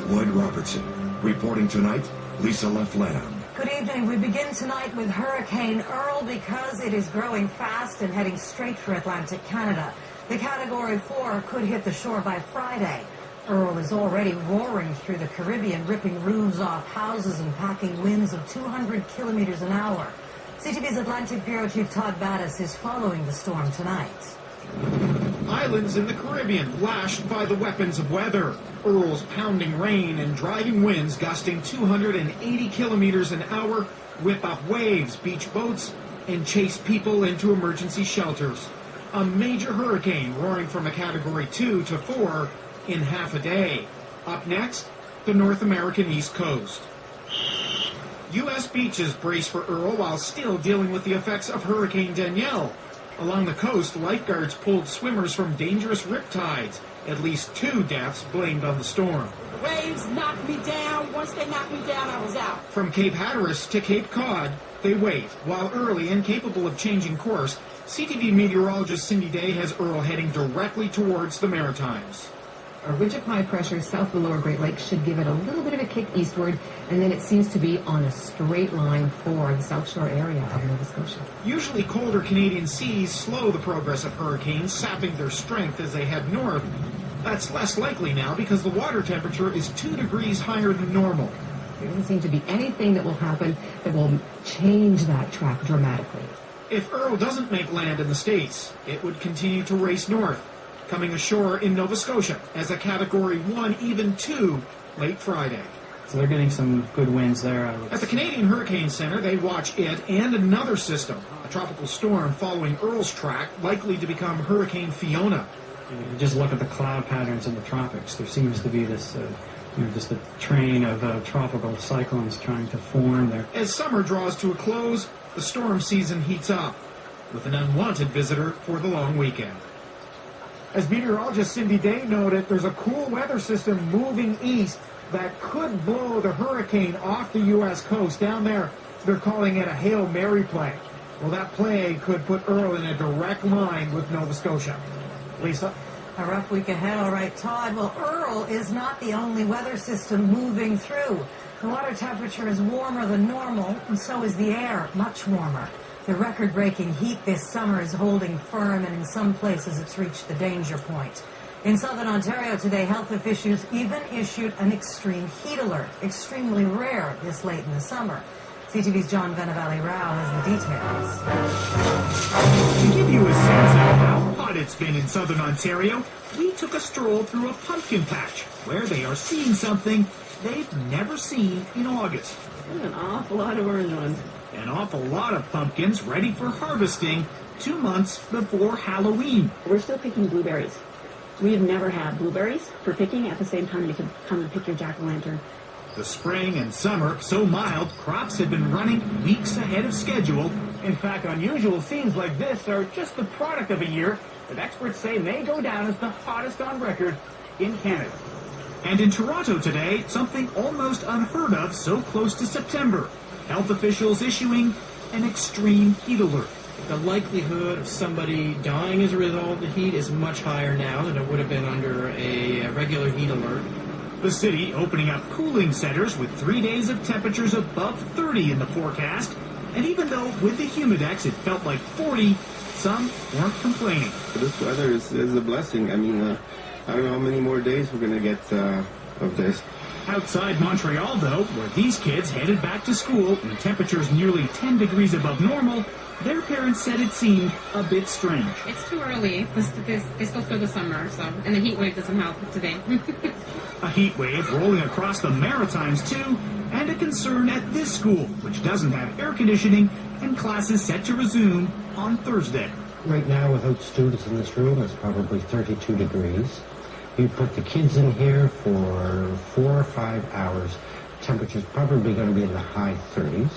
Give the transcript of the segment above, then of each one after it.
Lloyd Robertson. Reporting tonight, Lisa Leflam. Good evening. We begin tonight with Hurricane Earl because it is growing fast and heading straight for Atlantic Canada. The Category 4 could hit the shore by Friday. Earl is already roaring through the Caribbean, ripping roofs off houses and packing winds of 200 kilometers an hour. CTV's Atlantic Bureau Chief Todd Battis is following the storm tonight. Islands in the Caribbean lashed by the weapons of weather. Earl's pounding rain and driving winds gusting 280 kilometers an hour whip up waves, beach boats, and chase people into emergency shelters. A major hurricane roaring from a Category 2 to 4 in half a day. Up next, the North American East Coast. U.S. beaches brace for Earl while still dealing with the effects of Hurricane Danielle. Along the coast, lifeguards pulled swimmers from dangerous riptides. At least 2 deaths blamed on the storm. Waves knocked me down. Once they knocked me down, I was out. From Cape Hatteras to Cape Cod, they wait. While early and capable of changing course, CTV meteorologist Cindy Day has Earl heading directly towards the Maritimes. A ridge of high pressure south of the lower Great Lakes should give it a little bit of a kick eastward, and then it seems to be on a straight line for the South Shore area of Nova Scotia. Usually colder Canadian seas slow the progress of hurricanes, sapping their strength as they head north. That's less likely now because the water temperature is 2 degrees higher than normal. There doesn't seem to be anything that will happen that will change that track dramatically. If Earl doesn't make land in the States, it would continue to race north, coming ashore in Nova Scotia as a Category 1, even 2, late Friday. So they're getting some good winds there. At the Canadian Hurricane Center, they watch it and another system, a tropical storm following Earl's track, likely to become Hurricane Fiona. You just look at the cloud patterns in the tropics. There seems to be this, just a train of tropical cyclones trying to form there. As summer draws to a close, the storm season heats up, with an unwanted visitor for the long weekend. As meteorologist Cindy Day noted, there's a cool weather system moving east that could blow the hurricane off the U.S. coast. Down there, they're calling it a Hail Mary play. Well, that play could put Earl in a direct line with Nova Scotia. Lisa? A rough week ahead, all right, Todd. Well, Earl is not the only weather system moving through. The water temperature is warmer than normal, and so is the air, much warmer. The record-breaking heat this summer is holding firm, and in some places it's reached the danger point. In southern Ontario today, health officials even issued an extreme heat alert, extremely rare this late in the summer. CTV's John Venevalley-Rao has the details. To give you a sense of how hot it's been in southern Ontario, we took a stroll through a pumpkin patch, where they are seeing something they've never seen in August. There's an awful lot of orange ones. An awful lot of pumpkins ready for harvesting 2 months before Halloween. We're still picking blueberries. We have never had blueberries for picking at the same time you can come and pick your jack-o'-lantern. The spring and summer, so mild, crops have been running weeks ahead of schedule. In fact, unusual scenes like this are just the product of a year that experts say may go down as the hottest on record in Canada. And in Toronto today, something almost unheard of so close to September. Health officials issuing an extreme heat alert. The likelihood of somebody dying as a result of the heat is much higher now than it would have been under a regular heat alert. The city opening up cooling centers with 3 days of temperatures above 30 in the forecast. And even though with the humidex it felt like 40, some weren't complaining. This weather is a blessing. I mean, I don't know how many more days we're going to get of this. Outside Montreal, though, where these kids headed back to school and temperatures nearly 10 degrees above normal, their parents said it seemed a bit strange. It's too early. They still feel the summer, so, and the heat wave doesn't help today. A heat wave rolling across the Maritimes, too, and a concern at this school, which doesn't have air conditioning and classes set to resume on Thursday. Right now, without students in this room, it's probably 32 degrees. You put the kids in here for 4 or 5 hours, temperature's probably going to be in the high 30s.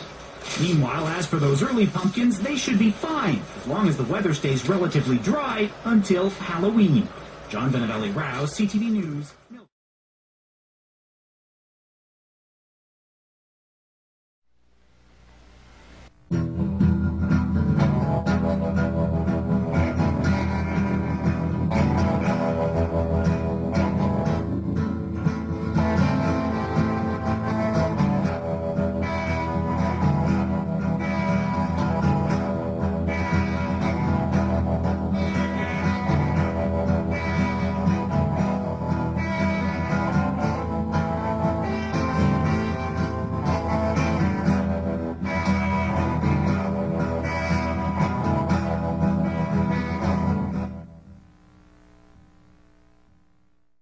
Meanwhile, as for those early pumpkins, they should be fine, as long as the weather stays relatively dry until Halloween. John Venevalley-Rao, CTV News.